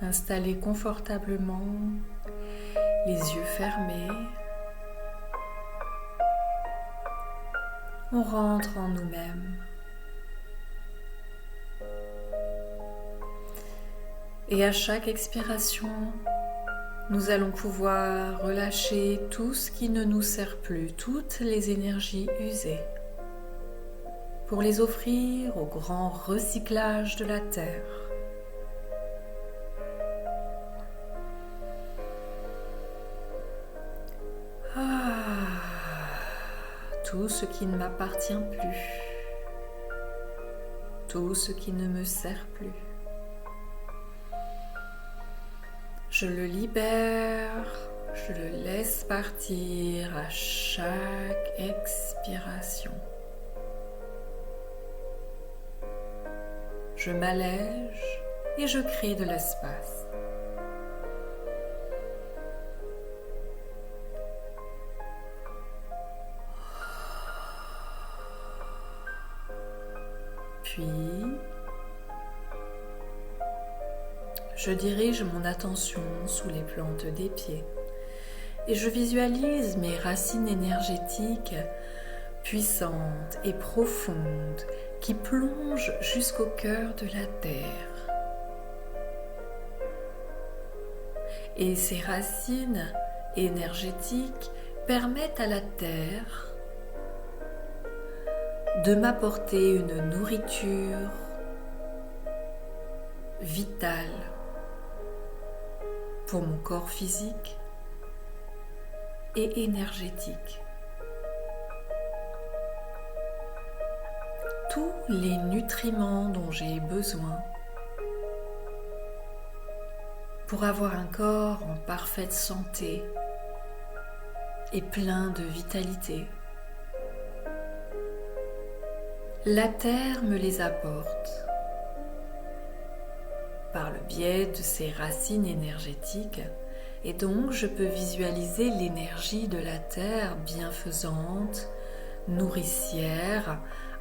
installé confortablement, les yeux fermés. On rentre en nous-mêmes. Et à chaque expiration, nous allons pouvoir relâcher tout ce qui ne nous sert plus, toutes les énergies usées, pour les offrir au grand recyclage de la Terre. Tout ce qui ne m'appartient plus, tout ce qui ne me sert plus. Je le libère, je le laisse partir à chaque expiration. Je m'allège et je crée de l'espace. Puis, je dirige mon attention sous les plantes des pieds et je visualise mes racines énergétiques puissantes et profondes qui plongent jusqu'au cœur de la terre. Et ces racines énergétiques permettent à la terre de m'apporter une nourriture vitale pour mon corps physique et énergétique. Tous les nutriments dont j'ai besoin pour avoir un corps en parfaite santé et plein de vitalité. La terre me les apporte par le biais de ses racines énergétiques et donc je peux visualiser l'énergie de la terre bienfaisante, nourricière,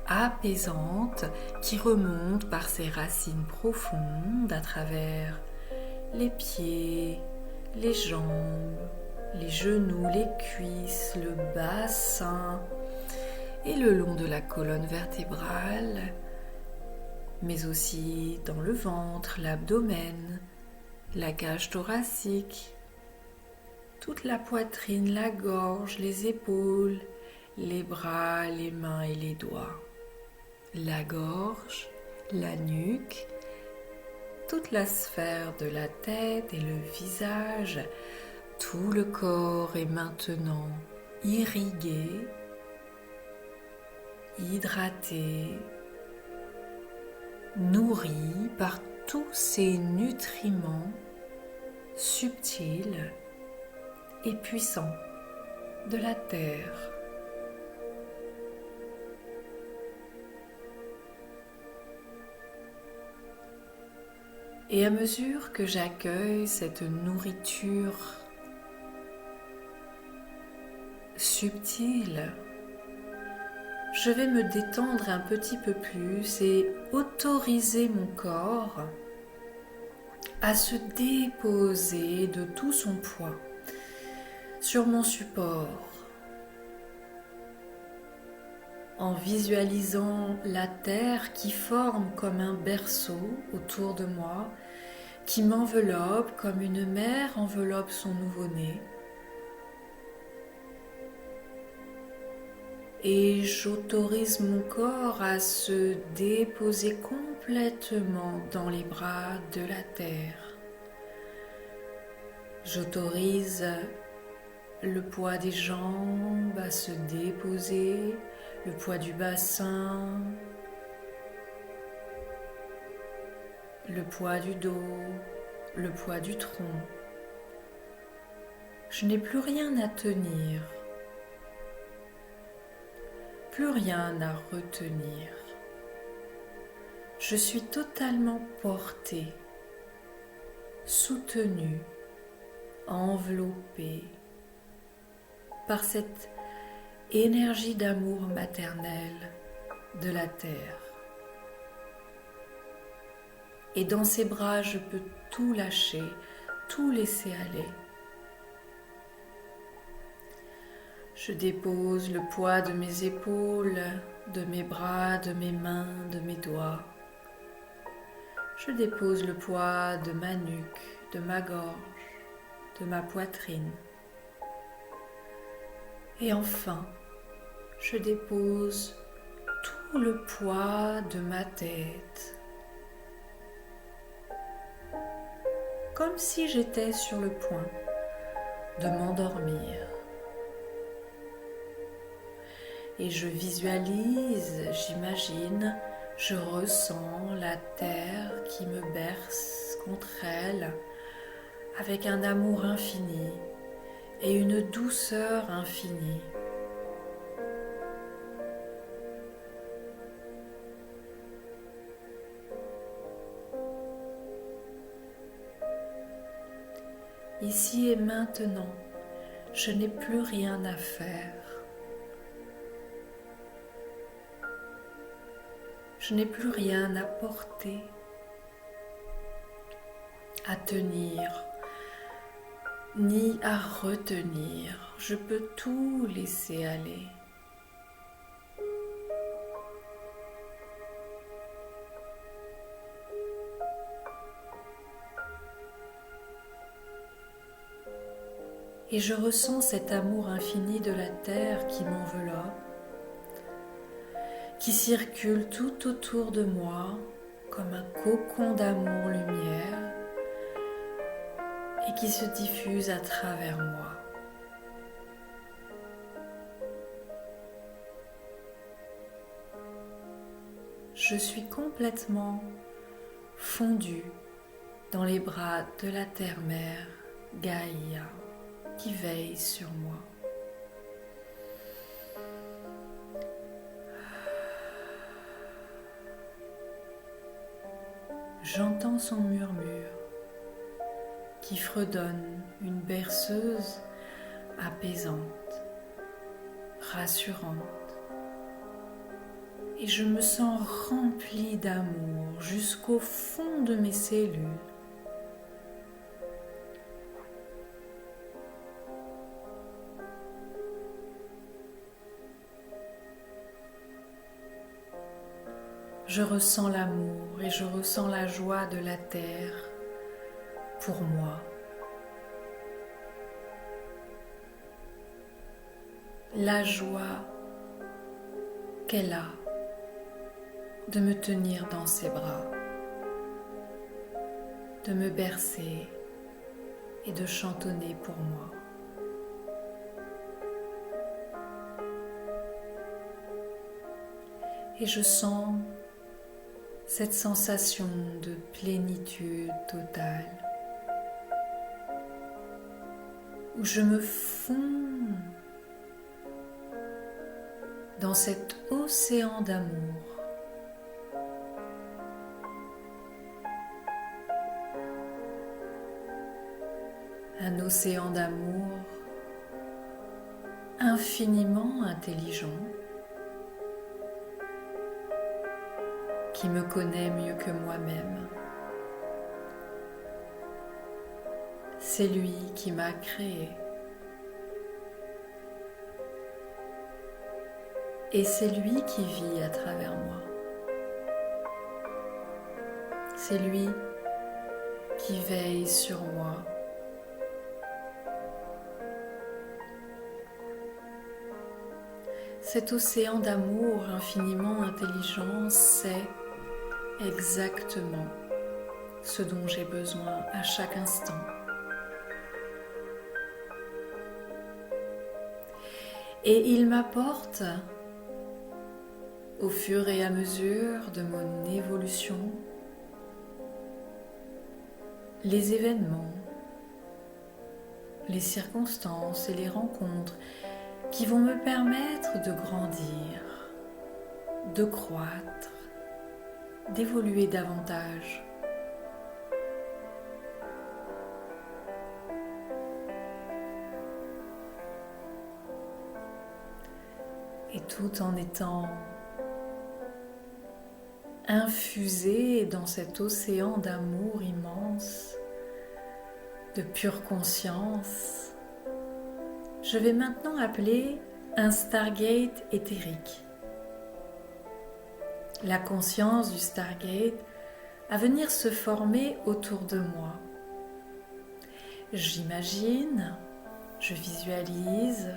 apaisante qui remonte par ses racines profondes à travers les pieds, les jambes, les genoux, les cuisses, le bassin et le long de la colonne vertébrale, mais aussi dans le ventre, l'abdomen, la cage thoracique, toute la poitrine, la gorge, les épaules, les bras, les mains et les doigts, la gorge, la nuque, toute la sphère de la tête et le visage, tout le corps est maintenant irrigué, hydraté, nourri par tous ces nutriments subtils et puissants de la terre. Et à mesure que j'accueille cette nourriture subtile, je vais me détendre un petit peu plus et autoriser mon corps à se déposer de tout son poids sur mon support, en visualisant la terre qui forme comme un berceau autour de moi, qui m'enveloppe comme une mère enveloppe son nouveau-né. Et j'autorise mon corps à se déposer complètement dans les bras de la terre. J'autorise le poids des jambes à se déposer, le poids du bassin, le poids du dos, le poids du tronc. Je n'ai plus rien à tenir. Plus rien à retenir. Je suis totalement portée, soutenue, enveloppée par cette énergie d'amour maternel de la terre. Et dans ses bras, je peux tout lâcher, tout laisser aller. Je dépose le poids de mes épaules, de mes bras, de mes mains, de mes doigts. Je dépose le poids de ma nuque, de ma gorge, de ma poitrine. Et enfin, je dépose tout le poids de ma tête, comme si j'étais sur le point de m'endormir. Et je visualise, j'imagine, je ressens la terre qui me berce contre elle avec un amour infini et une douceur infinie. Ici et maintenant, je n'ai plus rien à faire. Je n'ai plus rien à porter, à tenir, ni à retenir. Je peux tout laisser aller. Et je ressens cet amour infini de la terre qui m'enveloppe, qui circule tout autour de moi comme un cocon d'amour-lumière et qui se diffuse à travers moi. Je suis complètement fondue dans les bras de la terre-mère Gaïa qui veille sur moi. J'entends son murmure qui fredonne une berceuse apaisante, rassurante. Et je me sens remplie d'amour jusqu'au fond de mes cellules. Je ressens l'amour et je ressens la joie de la terre pour moi. La joie qu'elle a de me tenir dans ses bras, de me bercer et de chantonner pour moi. Et je sens cette sensation de plénitude totale, où je me fonds dans cet océan d'amour. Un océan d'amour infiniment intelligent, qui me connaît mieux que moi-même. C'est lui qui m'a créé. Et c'est lui qui vit à travers moi. C'est lui qui veille sur moi. Cet océan d'amour infiniment intelligent sait exactement ce dont j'ai besoin à chaque instant. Et il m'apporte, au fur et à mesure de mon évolution, les événements, les circonstances et les rencontres qui vont me permettre de grandir, de croître, d'évoluer davantage. Et tout en étant infusé dans cet océan d'amour immense, de pure conscience, je vais maintenant appeler un Stargate éthérique. La conscience du Stargate à venir se former autour de moi. J'imagine, je visualise,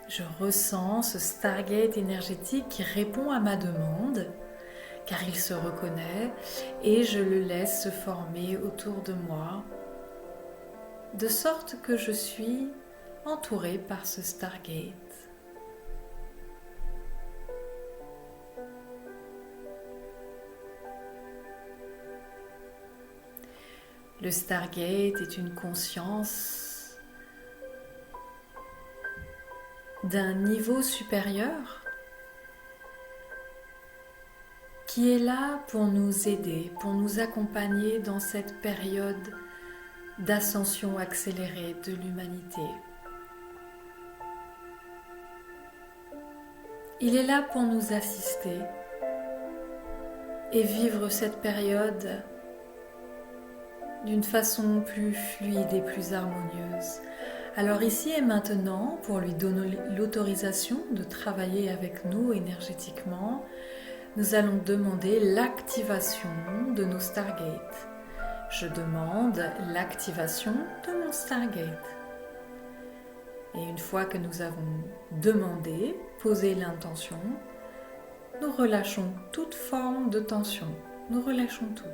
je ressens ce Stargate énergétique qui répond à ma demande, car il se reconnaît, et je le laisse se former autour de moi, de sorte que je suis entourée par ce Stargate. Le Stargate est une conscience d'un niveau supérieur qui est là pour nous aider, pour nous accompagner dans cette période d'ascension accélérée de l'humanité. Il est là pour nous assister et vivre cette période d'une façon plus fluide et plus harmonieuse. Alors ici et maintenant, pour lui donner l'autorisation de travailler avec nous énergétiquement, nous allons demander l'activation de nos Stargates. Je demande l'activation de mon Stargate. Et une fois que nous avons demandé, posé l'intention, nous relâchons toute forme de tension. Nous relâchons tout.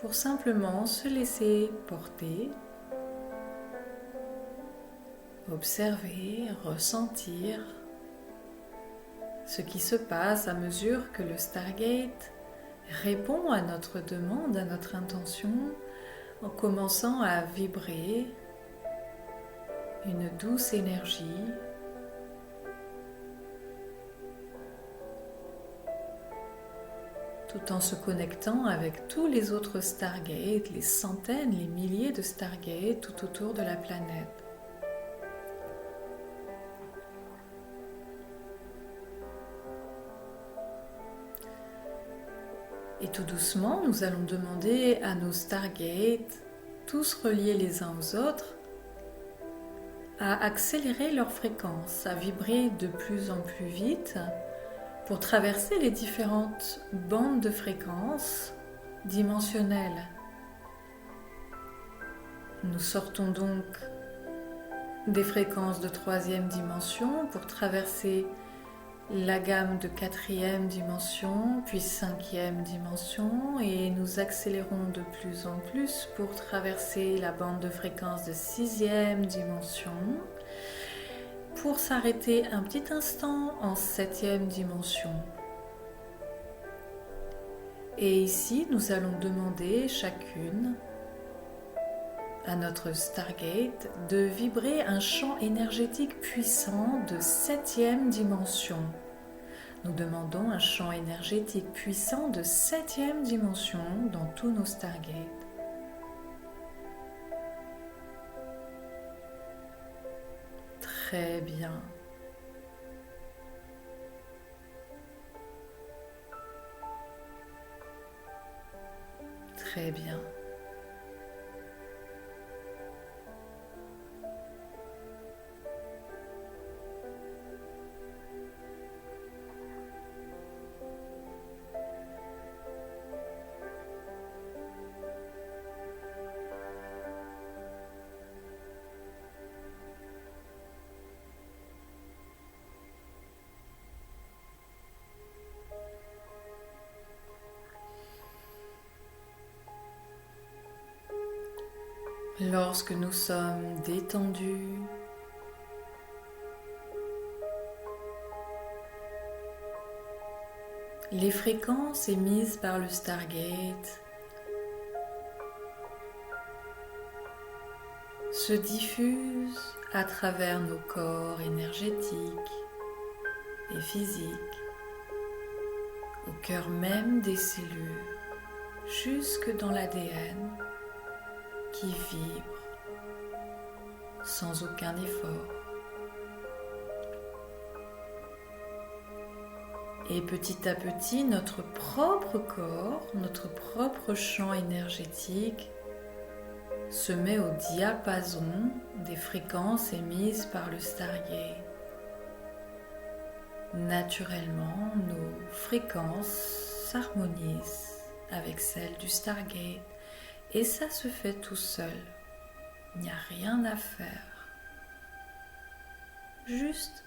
Pour simplement se laisser porter, observer, ressentir ce qui se passe à mesure que le Stargate répond à notre demande, à notre intention, en commençant à vibrer une douce énergie tout en se connectant avec tous les autres Stargates, les centaines, les milliers de Stargates tout autour de la planète. Et tout doucement, nous allons demander à nos Stargates, tous reliés les uns aux autres, à accélérer leur fréquence, à vibrer de plus en plus vite, pour traverser les différentes bandes de fréquences dimensionnelles. Nous sortons donc des fréquences de 3e dimension pour traverser la gamme de 4e dimension, puis 5e dimension, et nous accélérons de plus en plus pour traverser la bande de fréquences de 6e dimension, pour s'arrêter un petit instant en 7e dimension. Et ici, nous allons demander chacune à notre Stargate de vibrer un champ énergétique puissant de 7e dimension. Nous demandons un champ énergétique puissant de 7e dimension dans tous nos Stargates. Très bien. Très bien. Lorsque nous sommes détendus, les fréquences émises par le Stargate se diffusent à travers nos corps énergétiques et physiques, au cœur même des cellules, jusque dans l'ADN, qui vibre sans aucun effort. Et petit à petit, notre propre corps, notre propre champ énergétique se met au diapason des fréquences émises par le Stargate. Naturellement, nos fréquences s'harmonisent avec celles du Stargate et ça se fait tout seul. Il n'y a rien à faire. Juste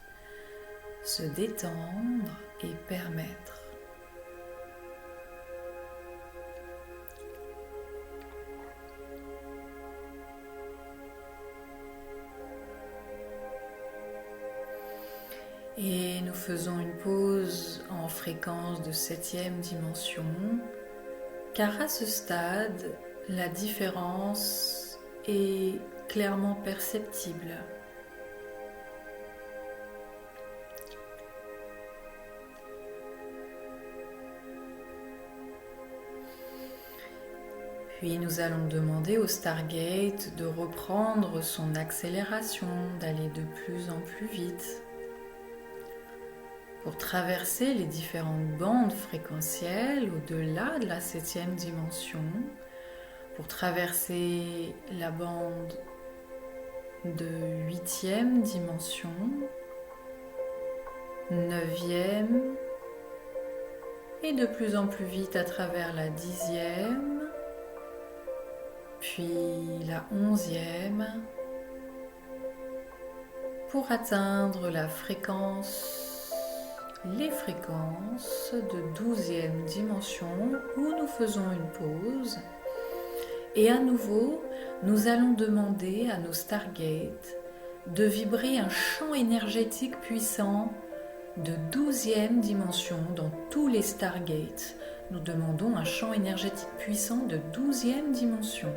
se détendre et permettre. Et nous faisons une pause en fréquence de 7e dimension, car à ce stade, la différence est clairement perceptible. Puis nous allons demander au Stargate de reprendre son accélération, d'aller de plus en plus vite pour traverser les différentes bandes fréquentielles au-delà de la 7e dimension, pour traverser la bande de 8e dimension, 9e et de plus en plus vite à travers la 10e, puis la 11e, pour atteindre les fréquences de 12e dimension où nous faisons une pause. Et à nouveau, nous allons demander à nos Stargates de vibrer un champ énergétique puissant de 12e dimension dans tous les Stargates. Nous demandons un champ énergétique puissant de 12e dimension.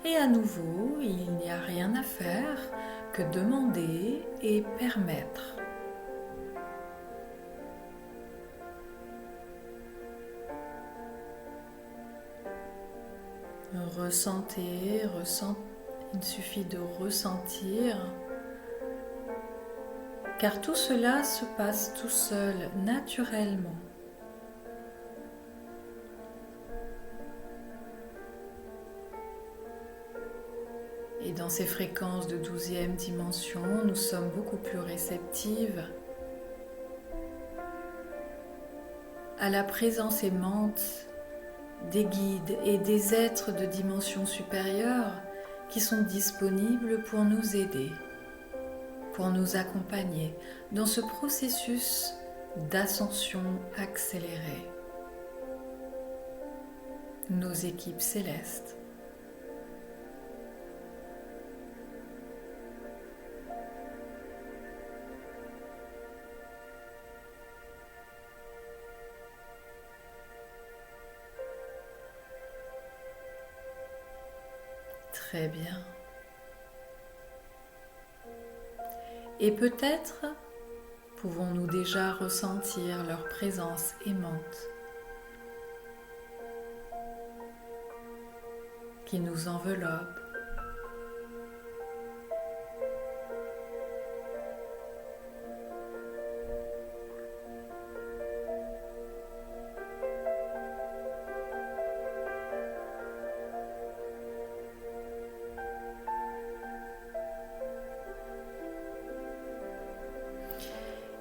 Et à nouveau, il n'y a rien à faire que demander et permettre. Ressentez, il suffit de ressentir, car tout cela se passe tout seul, naturellement. Et dans ces fréquences de 12e dimension, nous sommes beaucoup plus réceptives à la présence aimante des guides et des êtres de dimension supérieure qui sont disponibles pour nous aider, pour nous accompagner dans ce processus d'ascension accélérée. Nos équipes célestes. Très bien. Et peut-être pouvons-nous déjà ressentir leur présence aimante qui nous enveloppe.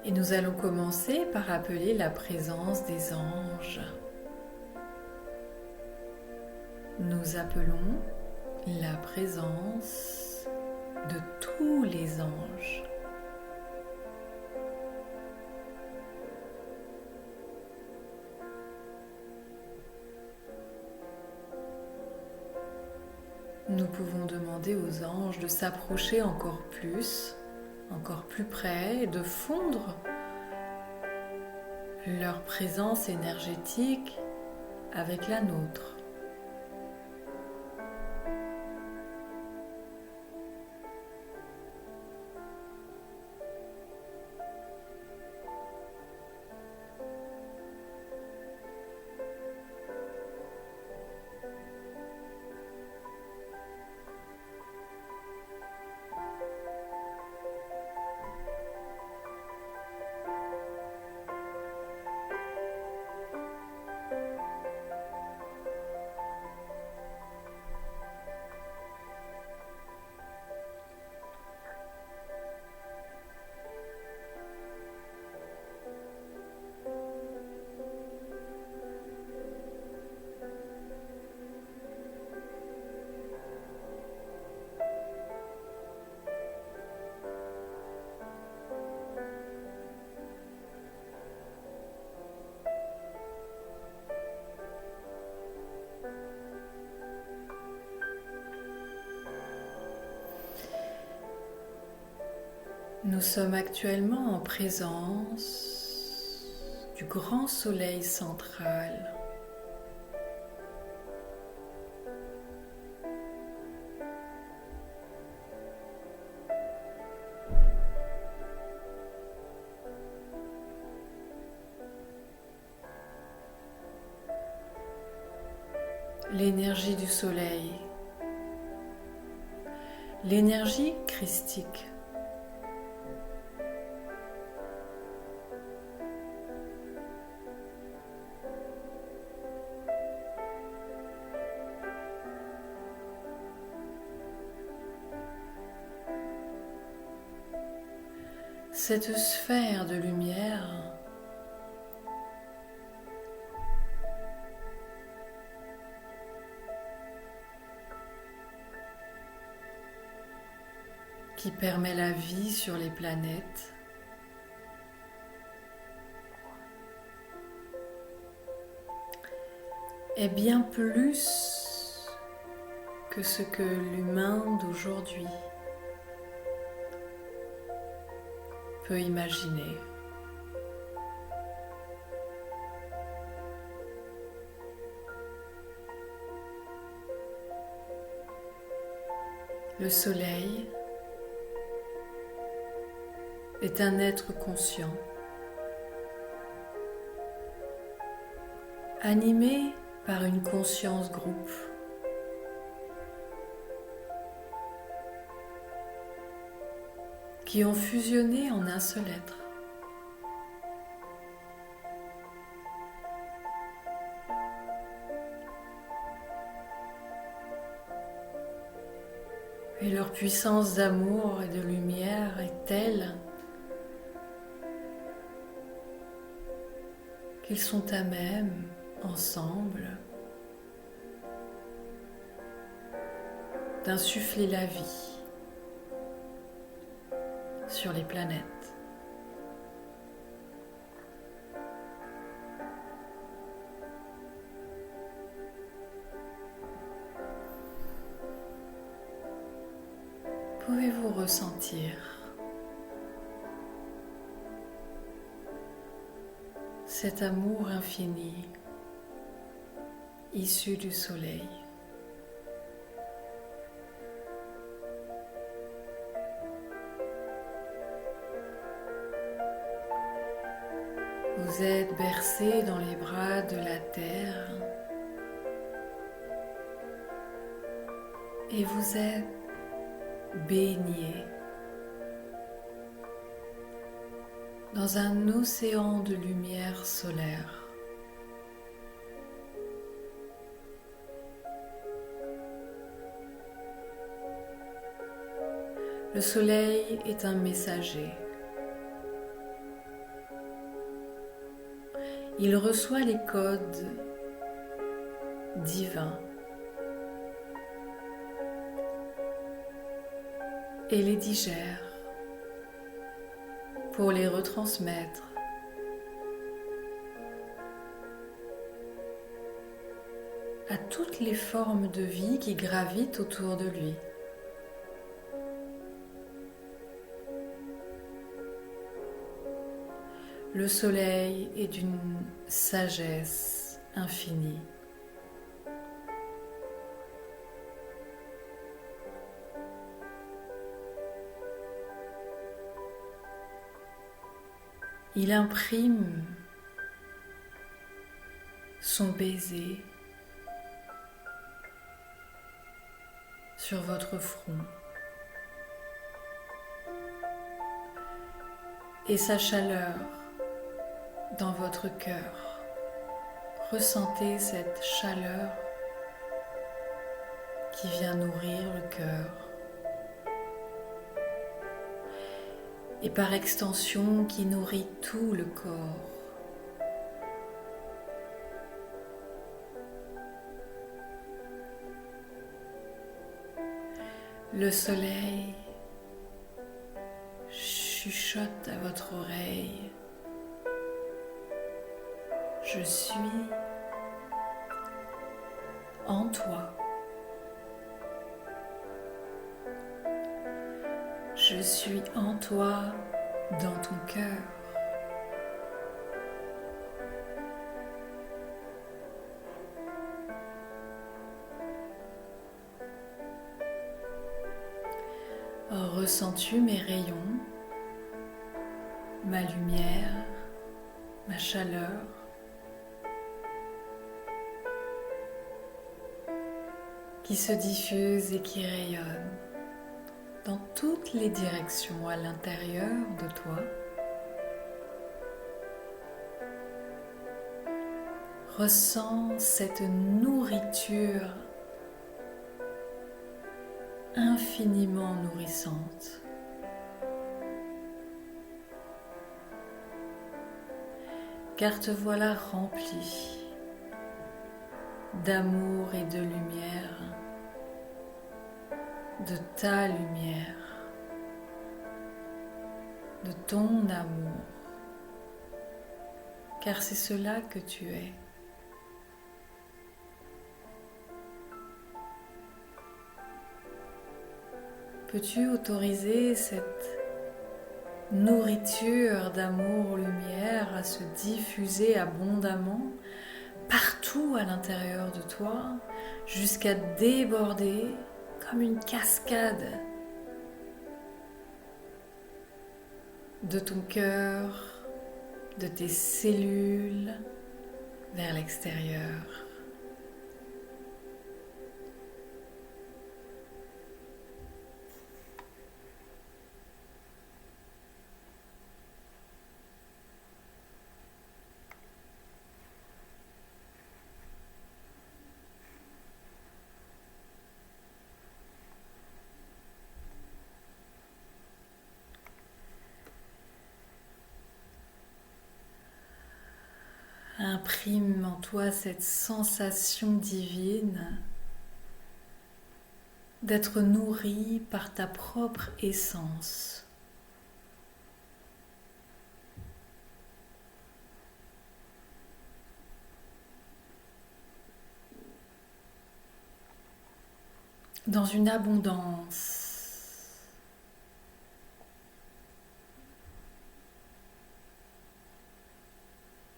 Et nous allons commencer par appeler la présence des anges. Nous appelons la présence de tous les anges. Nous pouvons demander aux anges de s'approcher encore plus près et de fondre leur présence énergétique avec la nôtre. Nous sommes actuellement en présence du grand soleil central. L'énergie du soleil, l'énergie christique. Cette sphère de lumière qui permet la vie sur les planètes est bien plus que ce que l'humain d'aujourd'hui peut imaginer. Le soleil est un être conscient, animé par une conscience groupe. Qui ont fusionné en un seul être. Et leur puissance d'amour et de lumière est telle qu'ils sont à même, ensemble, d'insuffler la vie sur les planètes. Pouvez-vous ressentir cet amour infini issu du soleil? Vous êtes bercé dans les bras de la terre et vous êtes baigné dans un océan de lumière solaire. Le soleil est un messager. Il reçoit les codes divins et les digère pour les retransmettre à toutes les formes de vie qui gravitent autour de lui. Le soleil est d'une sagesse infinie. Il imprime son baiser sur votre front et sa chaleur dans votre cœur. Ressentez cette chaleur qui vient nourrir le cœur et par extension qui nourrit tout le corps. Le soleil chuchote à votre oreille. Je suis en toi. Je suis en toi, dans ton cœur. Ressens-tu mes rayons, ma lumière, ma chaleur? Qui se diffuse et qui rayonne dans toutes les directions à l'intérieur de toi. Ressens cette nourriture infiniment nourrissante. Car te voilà rempli d'amour et de lumière, de ta lumière, de ton amour, car c'est cela que tu es. Peux-tu autoriser cette nourriture d'amour-lumière à se diffuser abondamment partout à l'intérieur de toi, jusqu'à déborder comme une cascade de ton cœur, de tes cellules vers l'extérieur. Imprime en toi cette sensation divine d'être nourri par ta propre essence. Dans une abondance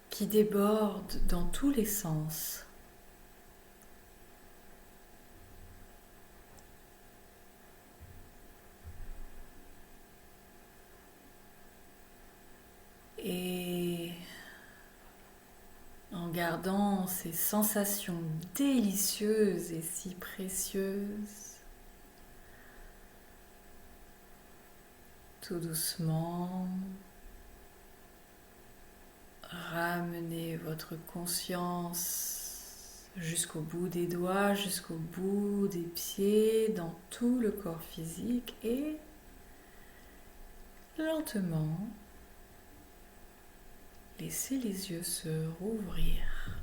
qui déborde dans tous les sens. Et en gardant ces sensations délicieuses et si précieuses, tout doucement, ramenez votre conscience jusqu'au bout des doigts, jusqu'au bout des pieds, dans tout le corps physique et lentement, laissez les yeux se rouvrir.